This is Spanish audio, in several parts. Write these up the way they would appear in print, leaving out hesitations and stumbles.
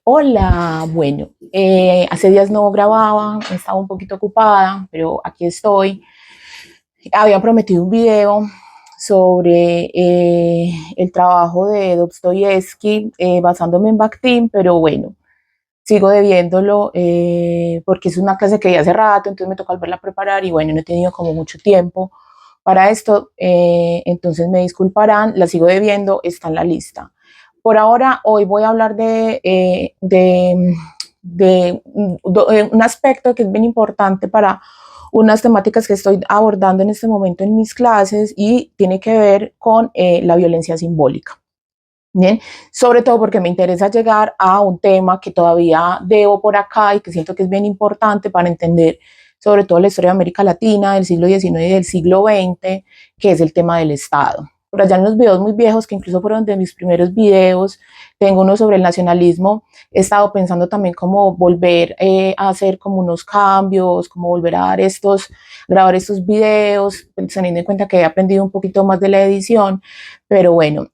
Hola, bueno, hace días no grababa, estaba un poquito ocupada, pero aquí estoy. Había prometido un video sobre el trabajo de Dostoyevsky basándome en Bakhtin, pero bueno, sigo debiéndolo porque es una clase que di hace rato, entonces me toca volverla a preparar y bueno, no he tenido como mucho tiempo para esto, entonces me disculparán, la sigo debiendo, está en la lista. Por ahora, hoy voy a hablar de un aspecto que es bien importante para unas temáticas que estoy abordando en este momento en mis clases y tiene que ver con la violencia simbólica. Bien, sobre todo porque me interesa llegar a un tema que todavía debo por acá y que siento que es bien importante para entender sobre todo la historia de América Latina del siglo XIX y del siglo XX, que es el tema del Estado. Por allá en los videos muy viejos, que incluso fueron de mis primeros videos, tengo uno sobre el nacionalismo, he estado pensando también cómo volver a hacer como unos cambios, cómo volver a dar grabar estos videos, teniendo en cuenta que he aprendido un poquito más de la edición, pero bueno,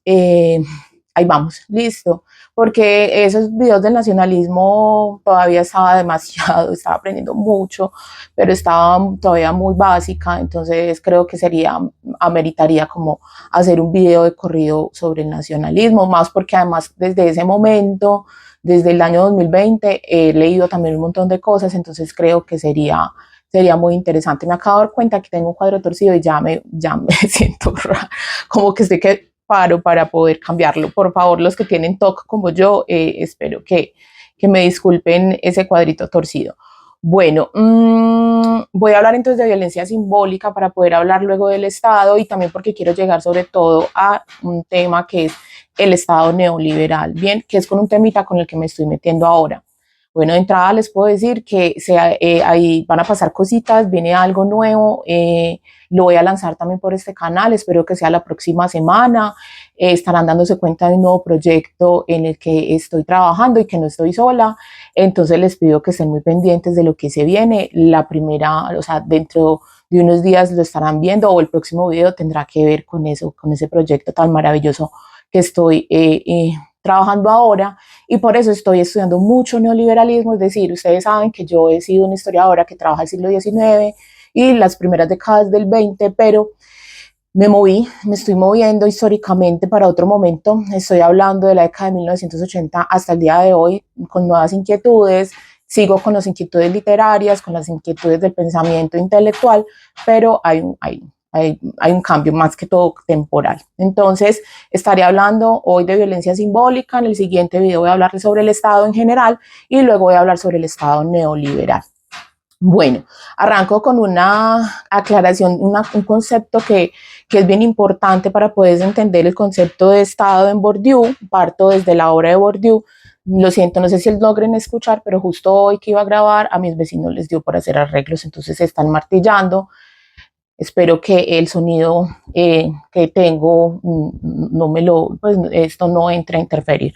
ahí vamos, listo, porque esos videos del nacionalismo todavía estaba demasiado, estaba aprendiendo mucho, pero estaba todavía muy básica, entonces creo que ameritaría como hacer un video de corrido sobre el nacionalismo, más porque además desde ese momento, desde el año 2020, he leído también un montón de cosas, entonces creo que sería muy interesante. Me acabo de dar cuenta que tengo un cuadro torcido y ya me siento raro, como que estoy que paro para poder cambiarlo. Por favor, los que tienen TOC como yo, espero que me disculpen ese cuadrito torcido. Bueno, voy a hablar entonces de violencia simbólica para poder hablar luego del Estado y también porque quiero llegar sobre todo a un tema que es el Estado neoliberal, bien, que es con un temita con el que me estoy metiendo ahora. Bueno, de entrada les puedo decir que ahí van a pasar cositas, viene algo nuevo, lo voy a lanzar también por este canal, espero que sea la próxima semana, estarán dándose cuenta de un nuevo proyecto en el que estoy trabajando y que no estoy sola, entonces les pido que estén muy pendientes de lo que se viene, la primera, o sea, dentro de unos días lo estarán viendo o el próximo video tendrá que ver con eso, con ese proyecto tan maravilloso que estoy trabajando ahora y por eso estoy estudiando mucho neoliberalismo, es decir, ustedes saben que yo he sido una historiadora que trabaja el siglo XIX y las primeras décadas del XX, pero me estoy moviendo históricamente para otro momento, estoy hablando de la década de 1980 hasta el día de hoy con nuevas inquietudes, sigo con las inquietudes literarias, con las inquietudes del pensamiento intelectual, pero hay un cambio más que todo temporal. Entonces, estaré hablando hoy de violencia simbólica, en el siguiente video voy a hablar sobre el Estado en general y luego voy a hablar sobre el Estado neoliberal. Bueno, arranco con una aclaración, un concepto que es bien importante para poder entender el concepto de Estado en Bourdieu. Parto desde la obra de Bourdieu. Lo siento, no sé si logren escuchar, pero justo hoy que iba a grabar, a mis vecinos les dio por hacer arreglos, entonces se están martillando. Espero que el sonido que tengo no me lo, pues esto no entre a interferir.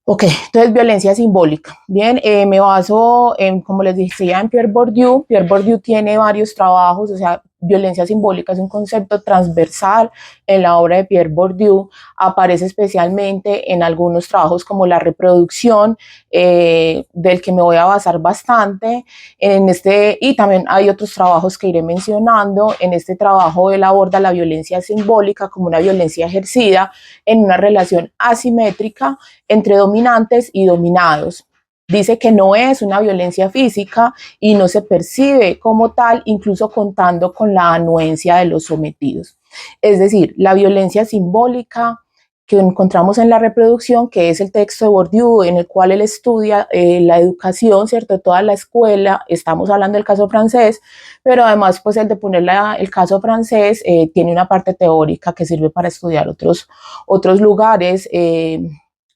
Ok, entonces violencia simbólica. Bien, me baso en, como les decía, en Pierre Bourdieu. Pierre Bourdieu tiene varios trabajos, o sea, violencia simbólica es un concepto transversal en la obra de Pierre Bourdieu. Aparece especialmente en algunos trabajos como La reproducción, del que me voy a basar bastante. Y también hay otros trabajos que iré mencionando. En este trabajo él aborda la violencia simbólica como una violencia ejercida en una relación asimétrica entre dominantes y dominados. Dice que no es una violencia física y no se percibe como tal, incluso contando con la anuencia de los sometidos. Es decir, la violencia simbólica que encontramos en la reproducción, que es el texto de Bourdieu, en el cual él estudia la educación, ¿cierto? Toda la escuela, estamos hablando del caso francés, pero además, pues el de poner el caso francés tiene una parte teórica que sirve para estudiar otros lugares,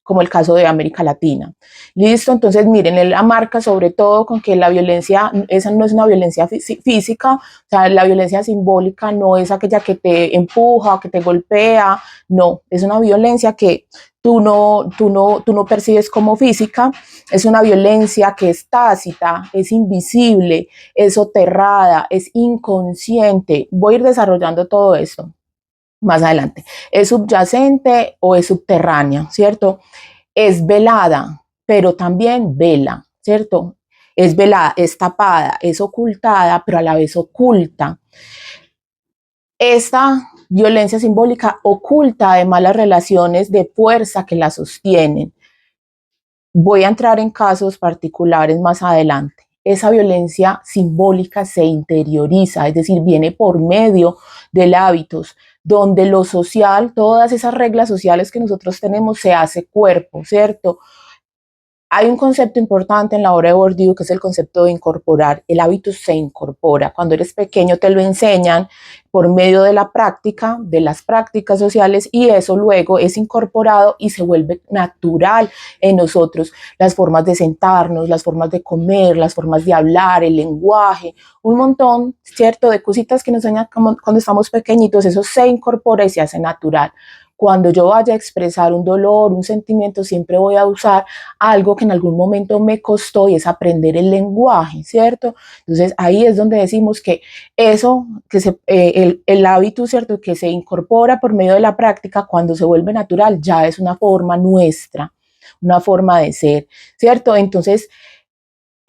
como el caso de América Latina. Listo, entonces miren, él la marca sobre todo con que la violencia, esa no es una violencia física, o sea, la violencia simbólica no es aquella que te empuja, que te golpea, no, es una violencia que tú no percibes como física, es una violencia que es tácita, es invisible, es soterrada, es inconsciente. Voy a ir desarrollando todo esto. Más adelante, ¿es subyacente o es subterránea? ¿Cierto? Es velada, pero también vela, ¿cierto? Es velada, es tapada, es ocultada, pero a la vez oculta. Esta violencia simbólica oculta además las relaciones de fuerza que la sostienen. Voy a entrar en casos particulares más adelante. Esa violencia simbólica se interioriza, es decir, viene por medio de hábitos, donde lo social, todas esas reglas sociales que nosotros tenemos, se hace cuerpo, ¿cierto? Hay un concepto importante en la obra de Bourdieu que es el concepto de incorporar. El hábito se incorpora. Cuando eres pequeño te lo enseñan por medio de la práctica, de las prácticas sociales, y eso luego es incorporado y se vuelve natural en nosotros. Las formas de sentarnos, las formas de comer, las formas de hablar, el lenguaje, un montón, ¿cierto?, de cositas que nos enseñan cuando estamos pequeñitos, eso se incorpora y se hace natural. Cuando yo vaya a expresar un dolor, un sentimiento, siempre voy a usar algo que en algún momento me costó y es aprender el lenguaje, ¿cierto? Entonces ahí es donde decimos que eso, el hábito, ¿cierto?, que se incorpora por medio de la práctica, cuando se vuelve natural, ya es una forma nuestra, una forma de ser, ¿cierto? Entonces,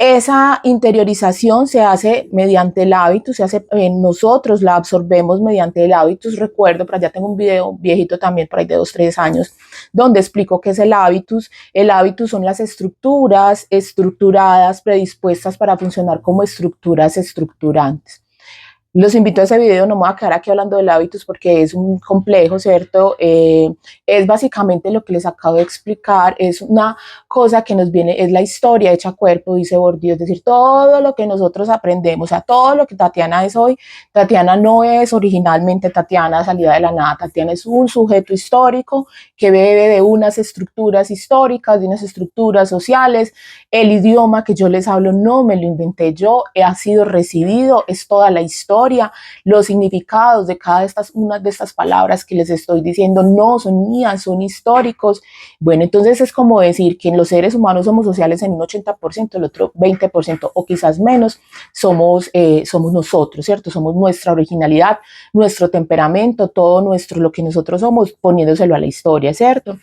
esa interiorización se hace mediante el hábito, se hace nosotros, la absorbemos mediante el hábito. Recuerdo, pero ya tengo un video viejito también, por ahí de 2, 3 años, donde explico qué es el hábitus. El hábitus son las estructuras estructuradas, predispuestas para funcionar como estructuras estructurantes. Los invito a ese video, no me voy a quedar aquí hablando del hábitos porque es un complejo, ¿cierto? Es básicamente lo que les acabo de explicar, es una cosa que nos viene, es la historia hecha cuerpo, dice Bourdieu, es decir, todo lo que nosotros aprendemos, o sea, todo lo que Tatiana es hoy, Tatiana no es originalmente Tatiana salida de la nada, Tatiana es un sujeto histórico que bebe de unas estructuras históricas, de unas estructuras sociales. El idioma que yo les hablo no me lo inventé yo, ha sido recibido, es toda la historia, los significados de una de estas palabras que les estoy diciendo no son mías, son históricos. Bueno, entonces es como decir que los seres humanos somos sociales en un 80%, el otro 20% o quizás menos somos nosotros, ¿cierto? Somos nuestra originalidad, nuestro temperamento, todo lo que nosotros somos, poniéndoselo a la historia, ¿cierto?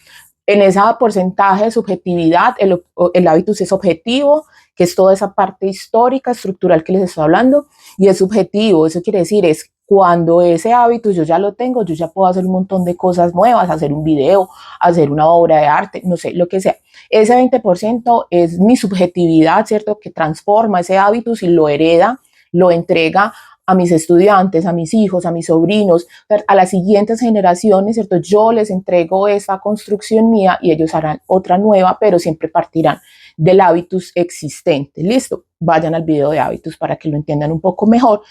En ese porcentaje de subjetividad, el hábitus es objetivo, que es toda esa parte histórica, estructural que les estoy hablando, y es subjetivo, eso quiere decir, es cuando ese hábito yo ya lo tengo, yo ya puedo hacer un montón de cosas nuevas, hacer un video, hacer una obra de arte, no sé, lo que sea. Ese 20% es mi subjetividad, ¿cierto?, que transforma ese hábitus y lo hereda, lo entrega a mis estudiantes, a mis hijos, a mis sobrinos, a las siguientes generaciones, ¿cierto? Yo les entrego esa construcción mía y ellos harán otra nueva, pero siempre partirán del hábitus existente. Listo, vayan al video de hábitus para que lo entiendan un poco mejor.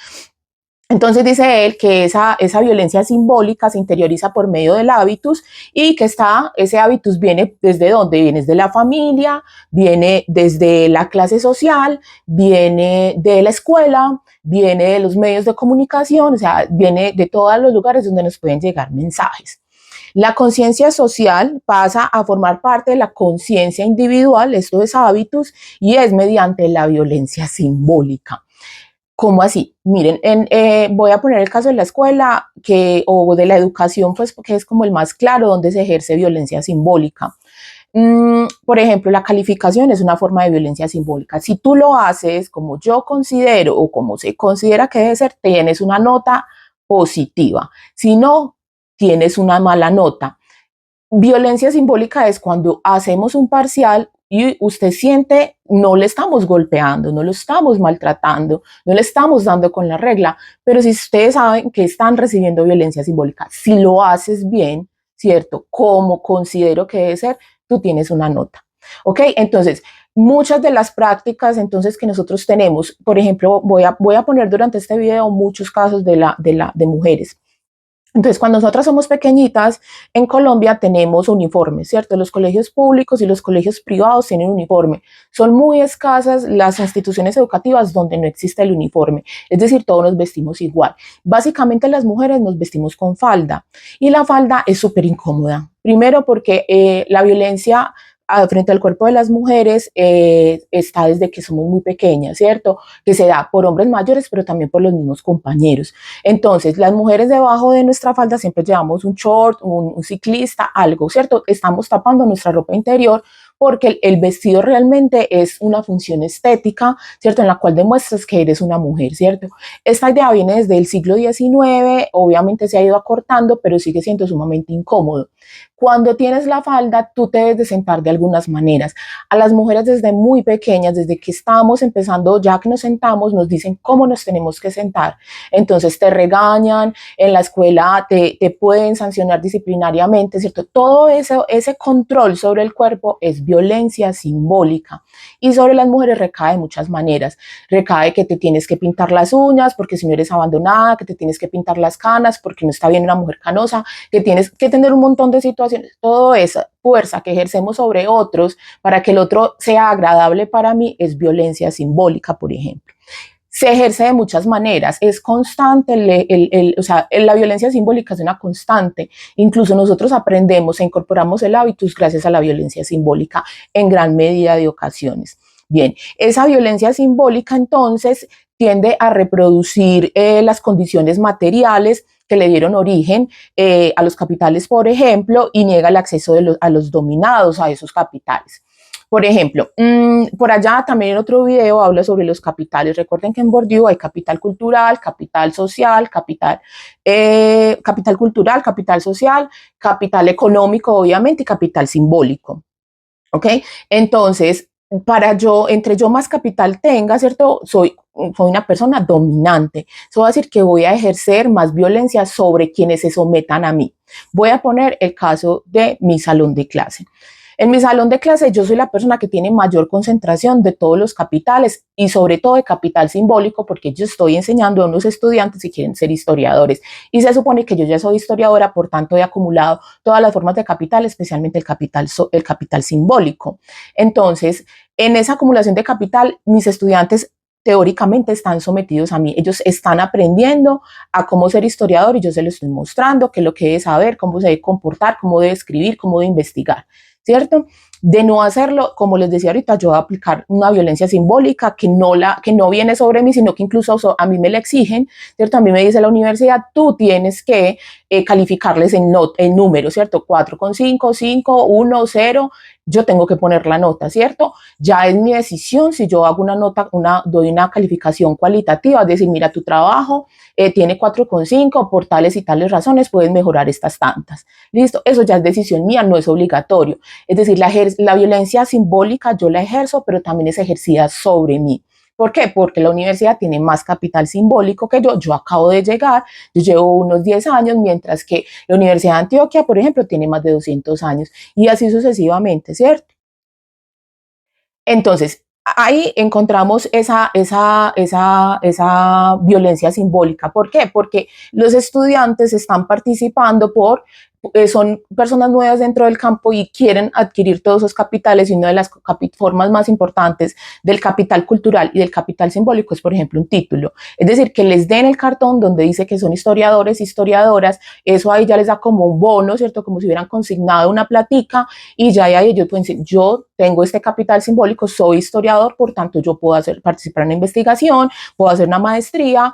Entonces dice él que esa violencia simbólica se interioriza por medio del hábitus y que ese hábitus viene desde dónde, viene desde la familia, viene desde la clase social, viene de la escuela, viene de los medios de comunicación, o sea, viene de todos los lugares donde nos pueden llegar mensajes. La conciencia social pasa a formar parte de la conciencia individual, esto es hábitus, y es mediante la violencia simbólica. ¿Cómo así? Miren, voy a poner el caso de la escuela o de la educación, pues porque es como el más claro donde se ejerce violencia simbólica. Por ejemplo, la calificación es una forma de violencia simbólica. Si tú lo haces como yo considero o como se considera que debe ser, tienes una nota positiva. Si no, tienes una mala nota. Violencia simbólica es cuando hacemos un parcial y usted siente, no le estamos golpeando, no lo estamos maltratando, no le estamos dando con la regla, pero si ustedes saben que están recibiendo violencia simbólica, si lo haces bien, ¿cierto? Como considero que debe ser, tú tienes una nota. ¿Ok? Entonces, muchas de las prácticas entonces que nosotros tenemos, por ejemplo, voy a poner durante este video muchos casos de mujeres. Entonces, cuando nosotras somos pequeñitas, en Colombia tenemos uniformes, ¿cierto? Los colegios públicos y los colegios privados tienen uniforme. Son muy escasas las instituciones educativas donde no existe el uniforme. Es decir, todos nos vestimos igual. Básicamente las mujeres nos vestimos con falda y la falda es súper incómoda. Primero porque la violencia frente al cuerpo de las mujeres está desde que somos muy pequeñas, ¿cierto? Que se da por hombres mayores, pero también por los mismos compañeros. Entonces, las mujeres debajo de nuestra falda siempre llevamos un short, un ciclista, algo, ¿cierto? Estamos tapando nuestra ropa interior porque el vestido realmente es una función estética, ¿cierto? En la cual demuestras que eres una mujer, ¿cierto? Esta idea viene desde el siglo XIX, obviamente se ha ido acortando, pero sigue siendo sumamente incómodo. Cuando tienes la falda, tú te debes de sentar de algunas maneras. A las mujeres desde muy pequeñas, desde que estamos empezando, ya que nos sentamos, nos dicen cómo nos tenemos que sentar. Entonces te regañan, en la escuela te pueden sancionar disciplinariamente, ¿cierto? Todo eso, ese control sobre el cuerpo es violencia simbólica y sobre las mujeres recae de muchas maneras. Recae que te tienes que pintar las uñas porque si no eres abandonada, que te tienes que pintar las canas porque no está bien una mujer canosa, que tienes que tener un montón de situaciones. Toda esa fuerza que ejercemos sobre otros para que el otro sea agradable para mí es violencia simbólica, por ejemplo. Se ejerce de muchas maneras, es constante, o sea, la violencia simbólica es una constante, incluso nosotros aprendemos e incorporamos el hábito gracias a la violencia simbólica en gran medida de ocasiones. Bien, esa violencia simbólica entonces tiende a reproducir las condiciones materiales que le dieron origen a los capitales, por ejemplo, y niega el acceso a los dominados a esos capitales. Por ejemplo, por allá también en otro video habla sobre los capitales. Recuerden que en Bourdieu hay capital cultural, capital social, capital cultural, capital social, capital económico, obviamente, y capital simbólico. ¿Ok? Entonces, entre yo más capital tenga, ¿cierto? Soy una persona dominante. Eso va a decir que voy a ejercer más violencia sobre quienes se sometan a mí. Voy a poner el caso de mi salón de clase. En mi salón de clase yo soy la persona que tiene mayor concentración de todos los capitales y sobre todo de capital simbólico porque yo estoy enseñando a unos estudiantes que quieren ser historiadores y se supone que yo ya soy historiadora, por tanto he acumulado todas las formas de capital, especialmente el capital simbólico. Entonces, en esa acumulación de capital, mis estudiantes teóricamente están sometidos a mí. Ellos están aprendiendo a cómo ser historiador y yo se lo estoy mostrando, qué es lo que debe saber, cómo se debe comportar, cómo debe escribir, cómo debe investigar. ¿Cierto? De no hacerlo, como les decía ahorita, yo voy a aplicar una violencia simbólica que no viene sobre mí, sino que incluso a mí me la exigen, ¿cierto? A mí me dice la universidad, tú tienes que calificarles en números, ¿cierto? 4,5, 5, 1, 0, yo tengo que poner la nota, ¿cierto? Ya es mi decisión si yo hago una nota, doy una calificación cualitativa, es decir, mira, tu trabajo tiene 4,5 por tales y tales razones, puedes mejorar estas tantas. Listo, eso ya es decisión mía, no es obligatorio. Es decir, la violencia simbólica yo la ejerzo, pero también es ejercida sobre mí. ¿Por qué? Porque la universidad tiene más capital simbólico que yo. Yo acabo de llegar, yo llevo unos 10 años, mientras que la Universidad de Antioquia, por ejemplo, tiene más de 200 años y así sucesivamente, ¿cierto? Entonces, ahí encontramos esa violencia simbólica. ¿Por qué? Porque los estudiantes están participando son personas nuevas dentro del campo y quieren adquirir todos esos capitales y una de las formas más importantes del capital cultural y del capital simbólico es, por ejemplo, un título. Es decir, que les den el cartón donde dice que son historiadores, historiadoras, eso ahí ya les da como un bono, ¿cierto? Como si hubieran consignado una platica y ya ahí ellos pueden decir, yo tengo este capital simbólico, soy historiador, por tanto yo puedo participar en una investigación, puedo hacer una maestría,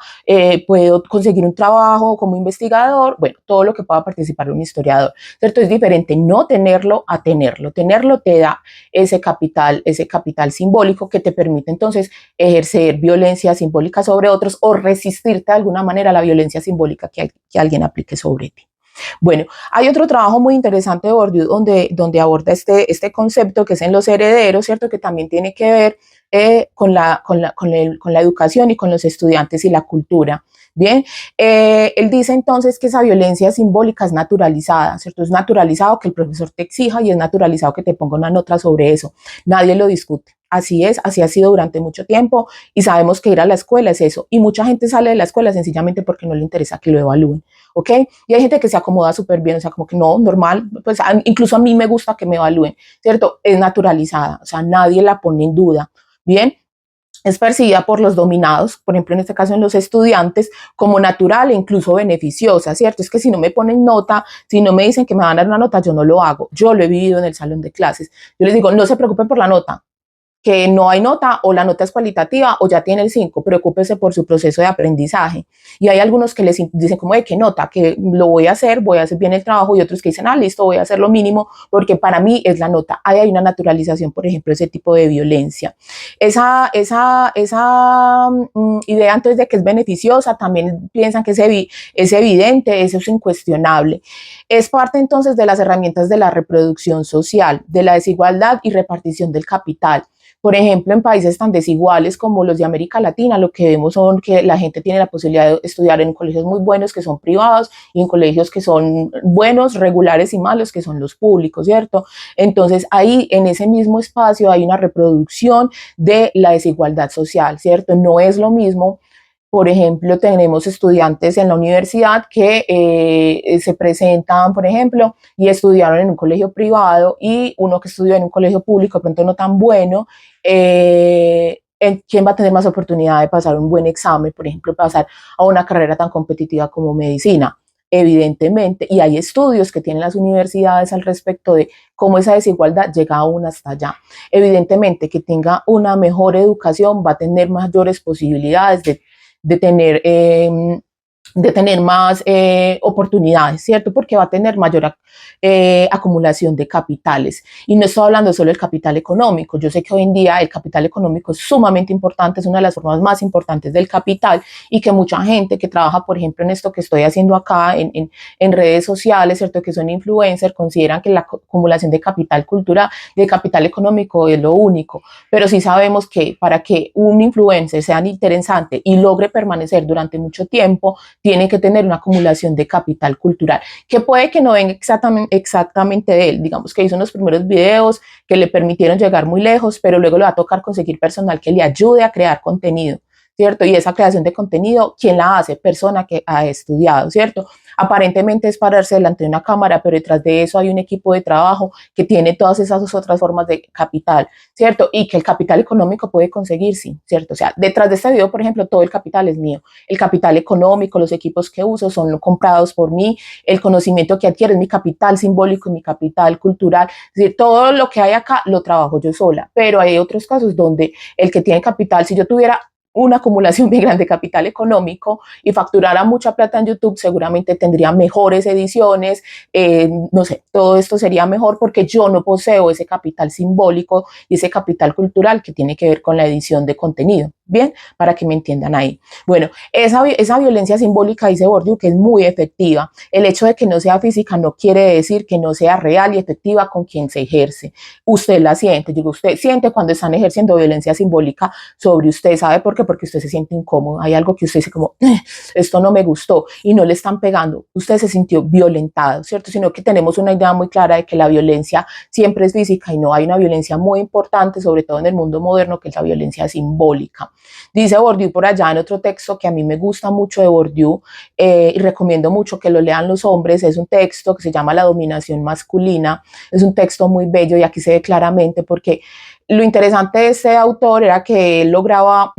puedo conseguir un trabajo como investigador, bueno, todo lo que pueda participar en un historiador, ¿cierto? Es diferente no tenerlo a tenerlo. Tenerlo te da ese capital simbólico que te permite entonces ejercer violencia simbólica sobre otros o resistirte de alguna manera a la violencia simbólica que alguien aplique sobre ti. Bueno, hay otro trabajo muy interesante de Bourdieu donde aborda este concepto que es en los herederos, ¿cierto? Que también tiene que ver con la educación y con los estudiantes y la cultura. Bien, él dice entonces que esa violencia simbólica es naturalizada, ¿cierto? Es naturalizado que el profesor te exija y es naturalizado que te ponga una nota sobre eso. Nadie lo discute. Así es, así ha sido durante mucho tiempo y sabemos que ir a la escuela es eso. Y mucha gente sale de la escuela sencillamente porque no le interesa que lo evalúen, ¿ok? Y hay gente que se acomoda súper bien, o sea, como que no, normal, pues incluso a mí me gusta que me evalúen, ¿cierto? Es naturalizada, o sea, nadie la pone en duda, ¿bien? es percibida por los dominados, por ejemplo, en este caso en los estudiantes, como natural e incluso beneficiosa, ¿cierto? Es que si no me ponen nota, si no me dicen que me van a dar una nota, yo no lo hago. Yo lo he vivido en el salón de clases. Yo les digo, no se preocupen por la nota, que no hay nota o la nota es cualitativa o ya tiene el 5, preocúpese por su proceso de aprendizaje. Y hay algunos que les dicen como de qué nota, que lo voy a hacer bien el trabajo, y otros que dicen, listo, voy a hacer lo mínimo porque para mí es la nota. Ahí hay una naturalización, por ejemplo, ese tipo de violencia. Esa idea entonces de que es beneficiosa, también piensan que es evidente, eso es incuestionable. Es parte entonces de las herramientas de la reproducción social, de la desigualdad y repartición del capital. Por ejemplo, en países tan desiguales como los de América Latina, lo que vemos son que la gente tiene la posibilidad de estudiar en colegios muy buenos que son privados y en colegios que son buenos, regulares y malos que son los públicos, ¿cierto? Entonces ahí en ese mismo espacio hay una reproducción de la desigualdad social, ¿cierto? No es lo mismo. Por ejemplo, tenemos estudiantes en la universidad que se presentan, por ejemplo, y estudiaron en un colegio privado, y uno que estudió en un colegio público, de pronto no tan bueno, ¿quién va a tener más oportunidad de pasar un buen examen, por ejemplo, pasar a una carrera tan competitiva como medicina? Evidentemente, y hay estudios que tienen las universidades al respecto de cómo esa desigualdad llega aún hasta allá. Evidentemente, que tenga una mejor educación va a tener mayores posibilidades de tener, de tener más oportunidades, ¿cierto? Porque va a tener mayor acumulación de capitales. Y no estoy hablando solo del capital económico. Yo sé que hoy en día el capital económico es sumamente importante, es una de las formas más importantes del capital, y que mucha gente que trabaja, por ejemplo, en esto que estoy haciendo acá, en redes sociales, ¿cierto? Que son influencers, consideran que la acumulación de capital cultural, de capital económico es lo único. Pero sí sabemos que para que un influencer sea interesante y logre permanecer durante mucho tiempo, tiene que tener una acumulación de capital cultural, que puede que no venga exactamente de él. Digamos que hizo unos primeros videos que le permitieron llegar muy lejos, pero luego le va a tocar conseguir personal que le ayude a crear contenido, ¿cierto? Y esa creación de contenido, ¿quién la hace? Persona que ha estudiado, ¿cierto? Aparentemente es pararse delante de una cámara, pero detrás de eso hay un equipo de trabajo que tiene todas esas otras formas de capital, ¿cierto? Y que el capital económico puede conseguir, sí, ¿cierto? O sea, detrás de este video, por ejemplo, todo el capital es mío. El capital económico, los equipos que uso son comprados por mí, el conocimiento que adquiero es mi capital simbólico y mi capital cultural. Es decir, todo lo que hay acá lo trabajo yo sola, pero hay otros casos donde el que tiene capital, si yo tuviera una acumulación bien grande de capital económico y facturara mucha plata en YouTube, seguramente tendría mejores ediciones, no sé, todo esto sería mejor porque yo no poseo ese capital simbólico y ese capital cultural que tiene que ver con la edición de contenido. Bien, para que me entiendan ahí. Bueno, esa violencia simbólica, dice Bourdieu, que es muy efectiva. El hecho de que no sea física no quiere decir que no sea real y efectiva con quien se ejerce. Usted la siente, digo, usted siente cuando están ejerciendo violencia simbólica sobre usted. ¿Sabe por qué? Porque usted se siente incómodo. Hay algo que usted dice como, esto no me gustó, y no le están pegando. Usted se sintió violentado, ¿cierto? Sino que tenemos una idea muy clara de que la violencia siempre es física, y no, hay una violencia muy importante, sobre todo en el mundo moderno, que es la violencia simbólica. Dice Bourdieu por allá en otro texto que a mí me gusta mucho de Bourdieu, y recomiendo mucho que lo lean los hombres. Es un texto que se llama La dominación masculina. Es un texto muy bello, y aquí se ve claramente porque lo interesante de este autor era que él lograba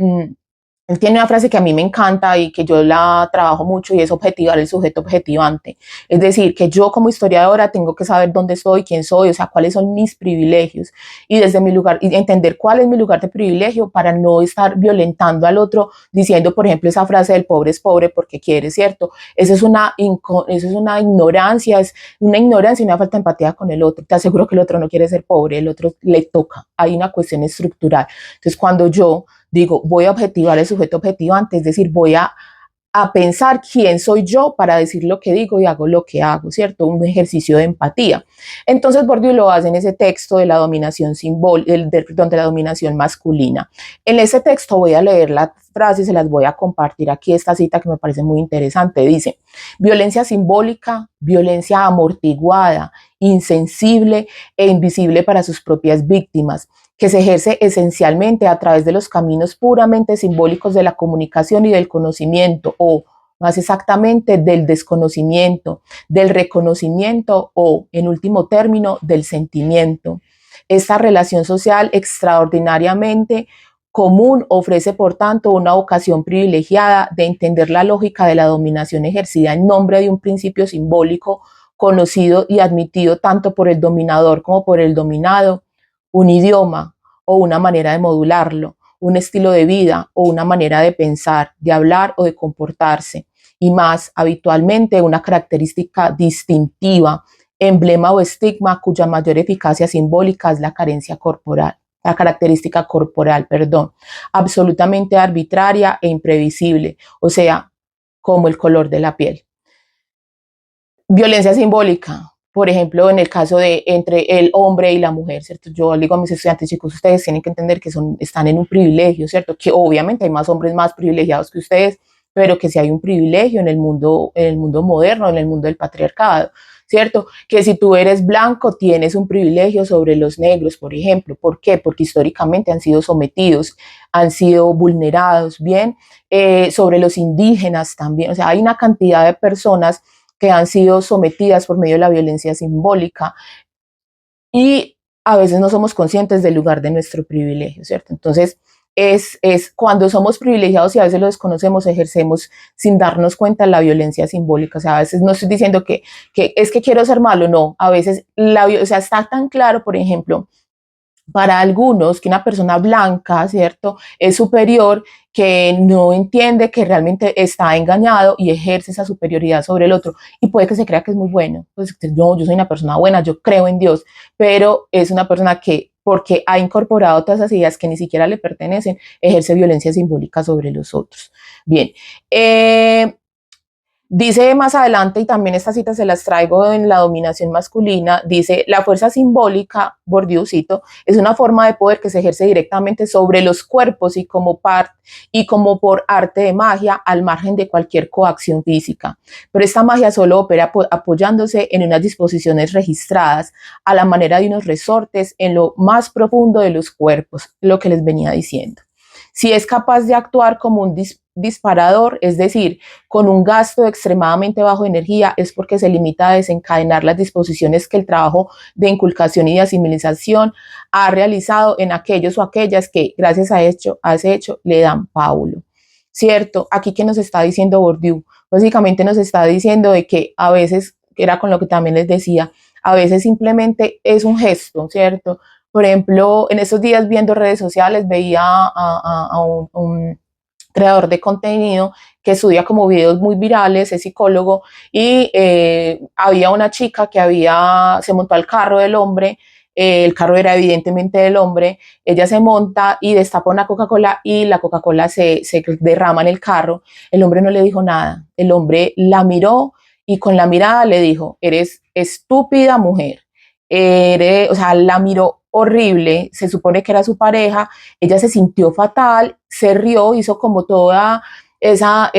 él tiene una frase que a mí me encanta y que yo la trabajo mucho, y es objetivar el sujeto objetivante. Es decir, que yo como historiadora tengo que saber dónde estoy, quién soy, o sea, cuáles son mis privilegios, y desde mi lugar, y entender cuál es mi lugar de privilegio para no estar violentando al otro diciendo, por ejemplo, esa frase del pobre es pobre porque quiere, ¿cierto? Eso es una ignorancia, y una falta de empatía con el otro. Te aseguro que el otro no quiere ser pobre, el otro le toca. Hay una cuestión estructural. Entonces, cuando yo digo, voy a objetivar el sujeto objetivante, es decir, voy a pensar quién soy yo para decir lo que digo y hago lo que hago, ¿cierto? Un ejercicio de empatía. Entonces Bourdieu lo hace en ese texto de la dominación de la dominación masculina. En ese texto voy a leer las frases, se las voy a compartir aquí, esta cita que me parece muy interesante. Dice, violencia simbólica, violencia amortiguada, insensible e invisible para sus propias víctimas, que se ejerce esencialmente a través de los caminos puramente simbólicos de la comunicación y del conocimiento, o más exactamente del desconocimiento, del reconocimiento o, en último término, del sentimiento. Esta relación social extraordinariamente común ofrece, por tanto, una ocasión privilegiada de entender la lógica de la dominación ejercida en nombre de un principio simbólico conocido y admitido tanto por el dominador como por el dominado, un idioma o una manera de modularlo, un estilo de vida o una manera de pensar, de hablar o de comportarse, y más habitualmente una característica distintiva, emblema o estigma cuya mayor eficacia simbólica es la carencia corporal, la característica corporal, perdón, absolutamente arbitraria e imprevisible, o sea, como el color de la piel. Violencia simbólica, por ejemplo, en el caso de entre el hombre y la mujer, ¿cierto? Yo le digo a mis estudiantes, chicos, ustedes tienen que entender que están en un privilegio, ¿cierto? Que obviamente hay más hombres más privilegiados que ustedes, pero que si hay un privilegio en el mundo moderno, en el mundo del patriarcado, ¿cierto? Que si tú eres blanco tienes un privilegio sobre los negros, por ejemplo. ¿Por qué? Porque históricamente han sido sometidos, han sido vulnerados, ¿bien? Sobre los indígenas también, o sea, hay una cantidad de personas que han sido sometidas por medio de la violencia simbólica y a veces no somos conscientes del lugar de nuestro privilegio, ¿cierto? Entonces, es cuando somos privilegiados y a veces lo desconocemos, ejercemos sin darnos cuenta la violencia simbólica. O sea, a veces no estoy diciendo que es que quiero ser malo, no. A veces, o sea, está tan claro, por ejemplo, para algunos que una persona blanca, ¿cierto?, es superior, que no entiende que realmente está engañado y ejerce esa superioridad sobre el otro y puede que se crea que es muy bueno. Pues no, yo soy una persona buena, yo creo en Dios, pero es una persona que, porque ha incorporado todas esas ideas que ni siquiera le pertenecen, ejerce violencia simbólica sobre los otros. Bien, dice más adelante, y también estas citas se las traigo en la dominación masculina, dice, la fuerza simbólica, Bourdieu cito, es una forma de poder que se ejerce directamente sobre los cuerpos y como por arte de magia al margen de cualquier coacción física. Pero esta magia solo opera apoyándose en unas disposiciones registradas a la manera de unos resortes en lo más profundo de los cuerpos, lo que les venía diciendo. Si es capaz de actuar como un disparador, es decir, con un gasto extremadamente bajo de energía, es porque se limita a desencadenar las disposiciones que el trabajo de inculcación y de asimilización ha realizado en aquellos o aquellas que, gracias a ese hecho, le dan pábulo. ¿Cierto? Aquí, ¿qué nos está diciendo Bourdieu? Básicamente nos está diciendo de que a veces, que era con lo que también les decía, a veces simplemente es un gesto, ¿cierto? Por ejemplo, en esos días viendo redes sociales veía a un creador de contenido que estudia como videos muy virales, es psicólogo, y había una chica que se montó al carro del hombre, el carro era evidentemente del hombre, ella se monta y destapa una Coca-Cola y la Coca-Cola se derrama en el carro, el hombre no le dijo nada, el hombre la miró y con la mirada le dijo, eres estúpida mujer, o sea, la miró horrible, se supone que era su pareja, ella se sintió fatal, se rió, hizo como toda esa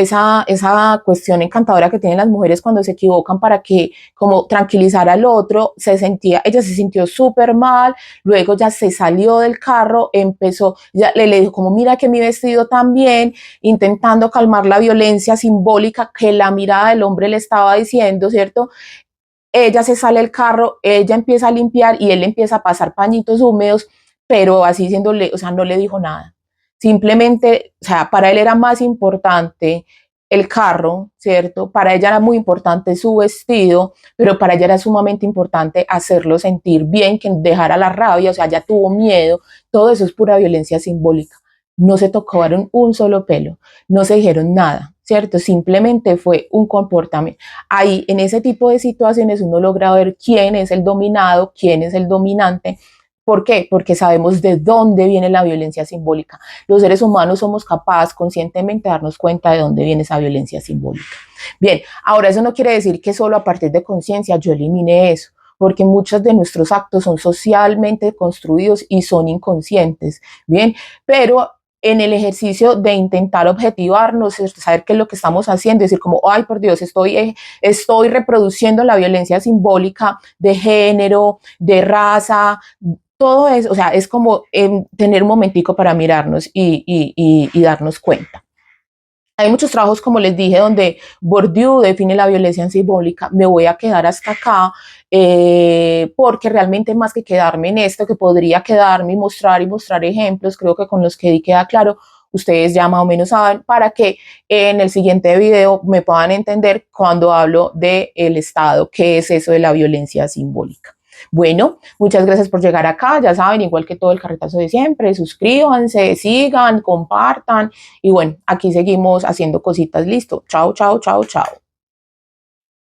cuestión encantadora que tienen las mujeres cuando se equivocan para que como tranquilizar al otro, ella se sintió súper mal, luego ya se salió del carro, ya le dijo como mira que mi vestido también, intentando calmar la violencia simbólica que la mirada del hombre le estaba diciendo, ¿cierto? Ella se sale del carro, ella empieza a limpiar y él empieza a pasar pañitos húmedos, pero así diciéndole, o sea, no le dijo nada. Simplemente, o sea, para él era más importante el carro, ¿cierto? Para ella era muy importante su vestido, pero para ella era sumamente importante hacerlo sentir bien, que dejara la rabia, o sea, ella tuvo miedo, todo eso es pura violencia simbólica. No se tocaron un solo pelo, no se dijeron nada, ¿cierto? Simplemente fue un comportamiento. Ahí, en ese tipo de situaciones, uno logra ver quién es el dominado, quién es el dominante. ¿Por qué? Porque sabemos de dónde viene la violencia simbólica. Los seres humanos somos capaces conscientemente de darnos cuenta de dónde viene esa violencia simbólica. Bien, ahora eso no quiere decir que solo a partir de conciencia yo elimine eso, porque muchos de nuestros actos son socialmente construidos y son inconscientes, bien, pero en el ejercicio de intentar objetivarnos, saber qué es lo que estamos haciendo, decir como, ay, por Dios, estoy reproduciendo la violencia simbólica de género, de raza, todo eso, o sea, es como tener un momentico para mirarnos y darnos cuenta. Hay muchos trabajos, como les dije, donde Bourdieu define la violencia simbólica. Me voy a quedar hasta acá porque realmente más que quedarme en esto, que podría quedarme y mostrar ejemplos, creo que con los que di queda claro, ustedes ya más o menos saben, para que en el siguiente video me puedan entender cuando hablo del Estado, qué es eso de la violencia simbólica. Bueno, muchas gracias por llegar acá. Ya saben, igual que todo el carretazo de siempre, suscríbanse, sigan, compartan. Y bueno, aquí seguimos haciendo cositas. Listo. Chao, chao, chao, chao.